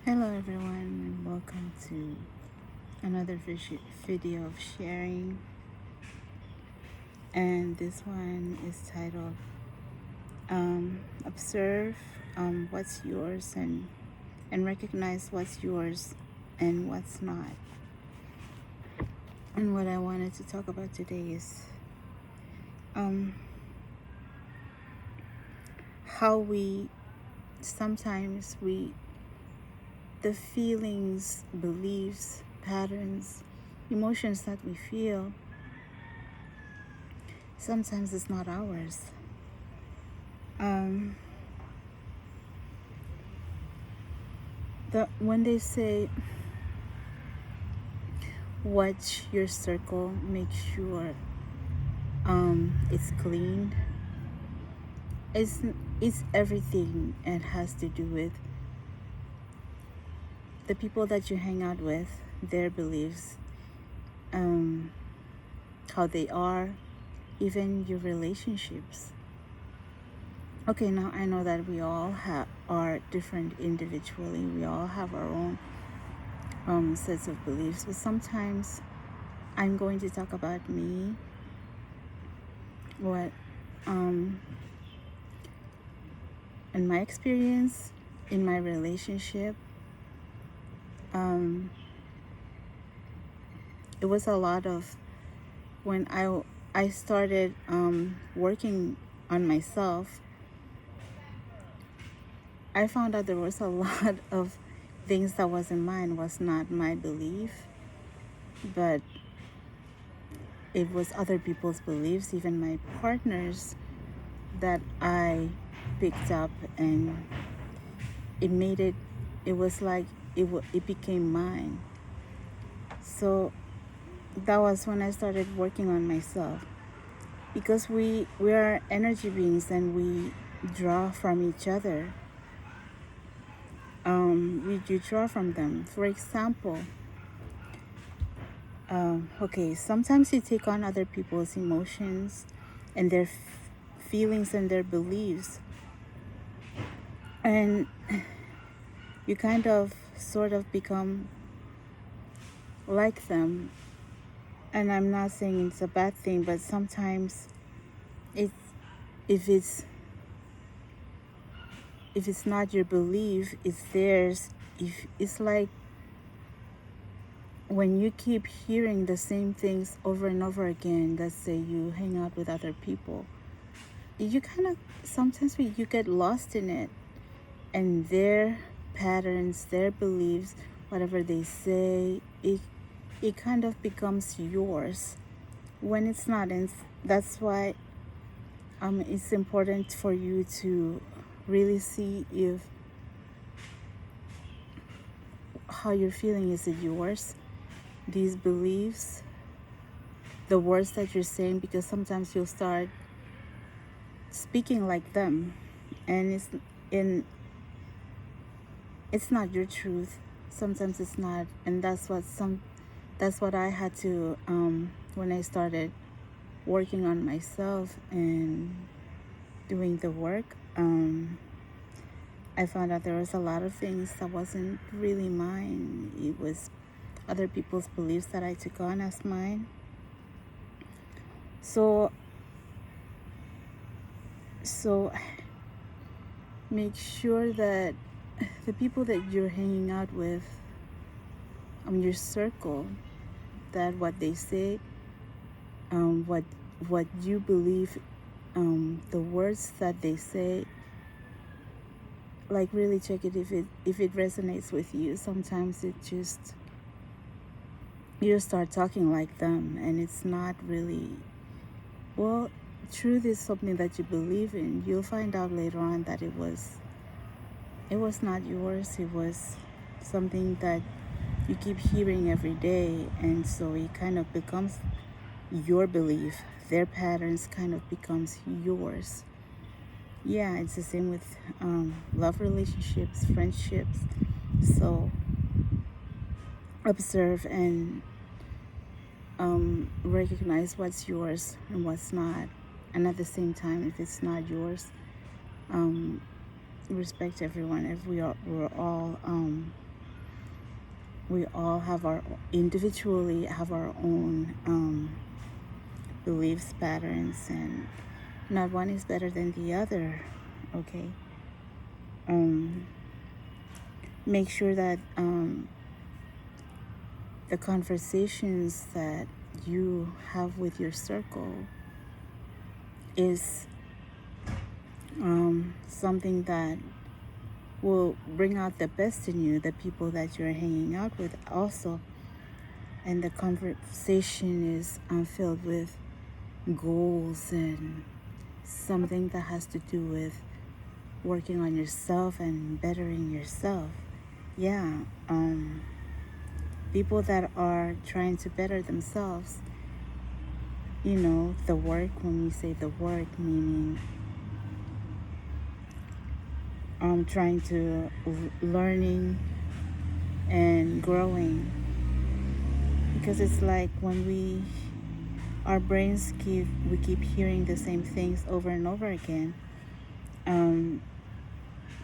Hello everyone and welcome to another video of sharing, and this one is titled observe what's yours and recognize what's yours and what's not. And what I wanted to talk about today is how we sometimes the feelings, beliefs, patterns, emotions that we feel, sometimes it's not ours. When they say watch your circle, make sure it's clean, it's everything. It has to do with the people that you hang out with, their beliefs, how they are, even your relationships. Okay, now I know that we all are different individually. We all have our own sets of beliefs, but sometimes I'm going to talk about me, what in my experience, in my relationship, it was a lot of when I started working on myself. I found out there was a lot of things that wasn't mine, was not my belief, but it was other people's beliefs, even my partners, that I picked up, and it was like it became mine. So that was when I started working on myself, because we are energy beings and we draw from each other. We do draw from them. For example, okay, sometimes you take on other people's emotions and their feelings and their beliefs, and you kind of sort of become like them. And I'm not saying it's a bad thing, but sometimes if it's not your belief, it's theirs. If it's like when you keep hearing the same things over and over again, let's say you hang out with other people, you kind of sometimes you get lost in it, and their patterns, their beliefs, whatever they say, it kind of becomes yours when it's not. And that's why it's important for you to really see if how you're feeling, is it yours, these beliefs, the words that you're saying, because sometimes you'll start speaking like them, and it's not your truth. Sometimes it's not, and that's what I had to when I started working on myself and doing the work. I found out there was a lot of things that wasn't really mine. It was other people's beliefs that I took on as mine. So make sure that the people that you're hanging out with, your circle, that what they say, what you believe, the words that they say, like really check it if it resonates with you. Sometimes it just, you start talking like them, and it's not really, well, truth is something that you believe in. You'll find out later on that it was not yours. It was something that you keep hearing every day, and so it kind of becomes your belief. Their patterns kind of becomes yours. Yeah, it's the same with love relationships, friendships. So observe and recognize what's yours and what's not, and at the same time, if it's not yours, respect everyone. If we're all we all have our individually have our own beliefs patterns, and not one is better than the other. Okay. Make sure that the conversations that you have with your circle is something that will bring out the best in you, the people that you're hanging out with also. And the conversation is filled with goals and something that has to do with working on yourself and bettering yourself. Yeah, people that are trying to better themselves, you know, the work, when we say the work, meaning trying to learning and growing, because it's like when our brains keep hearing the same things over and over again.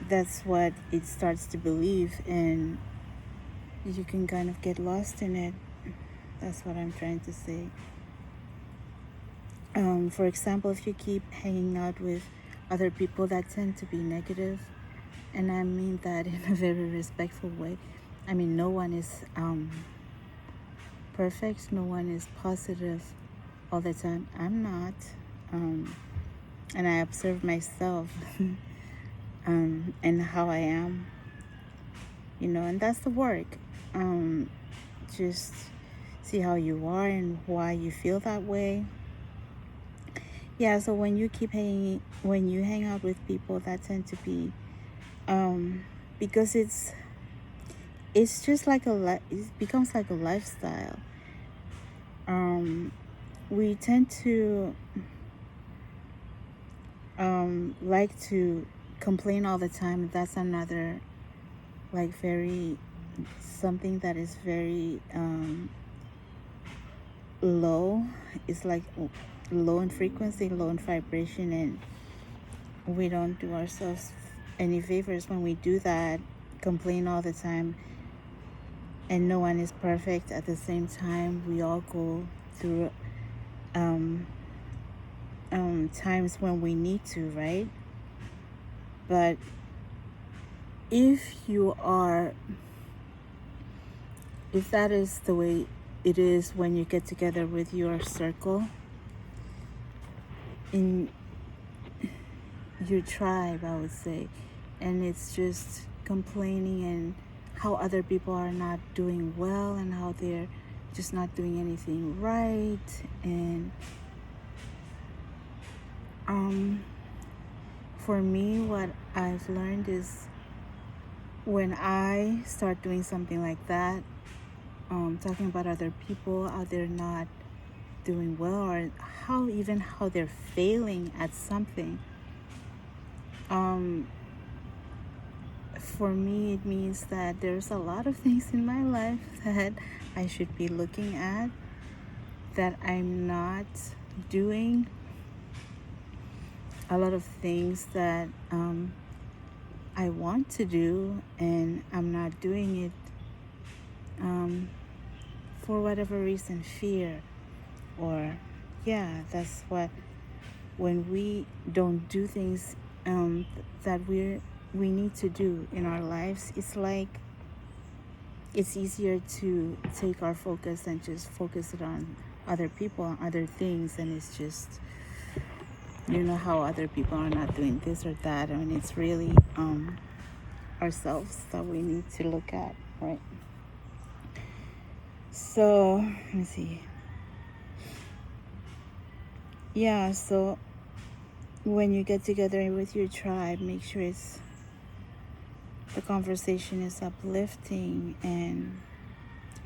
That's what it starts to believe, and you can kind of get lost in it. That's what I'm trying to say. For example, if you keep hanging out with other people that tend to be negative, and I mean that in a very respectful way. I mean, no one is perfect. No one is positive all the time. I'm not. And I observe myself and how I am, you know, and that's the work. Just see how you are and why you feel that way. Yeah, so when you hang out with people that tend to be, because it's just like it becomes like a lifestyle. We tend to like to complain all the time. That's another, like, something that is very low. It's like low in frequency, low in vibration, and we don't do ourselves any favors when we do that. Complain all the time, and no one is perfect. At the same time, we all go through times when we need to, right? But if that is the way it is when you get together with your circle in your tribe, I would say, and it's just complaining and how other people are not doing well and how they're just not doing anything right, and for me, what I've learned is when I start doing something like that, talking about other people, how they're not doing well, or how they're failing at something, for me it means that there's a lot of things in my life that I should be looking at that I'm not doing, a lot of things that I want to do and I'm not doing it for whatever reason, fear, or that's what, when we don't do things that we need to do in our lives, it's like it's easier to take our focus and just focus it on other people, other things, and it's just, you know, how other people are not doing this or that. I mean, it's really ourselves that we need to look at, right? So let me see. Yeah, so when you get together with your tribe, make sure the conversation is uplifting, and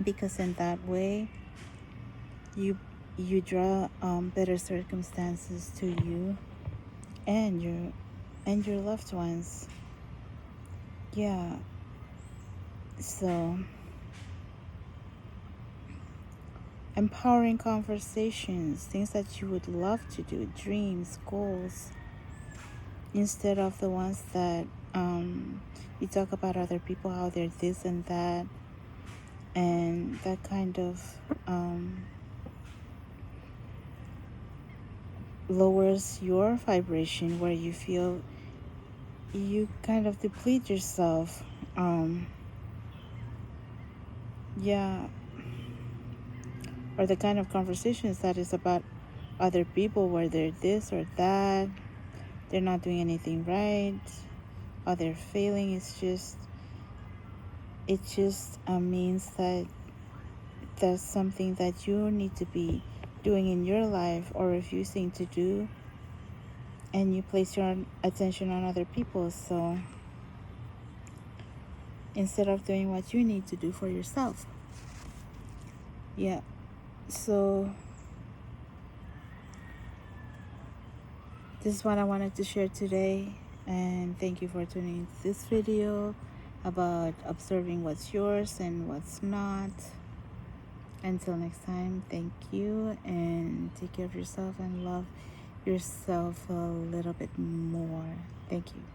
because in that way you draw better circumstances to you and your loved ones. Yeah, so empowering conversations, things that you would love to do, dreams, goals, instead of the ones that you talk about other people, how they're this and that. and that kind of lowers your vibration, where you feel you kind of deplete yourself. Yeah, or the kind of conversations that is about other people, where they're this or that, they're not doing anything right, or they're failing. It just means that there's something that you need to be doing in your life or refusing to do, and you place your attention on other people. So instead of doing what you need to do for yourself. Yeah. So this is what I wanted to share today, and thank you for tuning into this video about observing what's yours and what's not. Until next time, thank you, and take care of yourself and love yourself a little bit more. Thank you.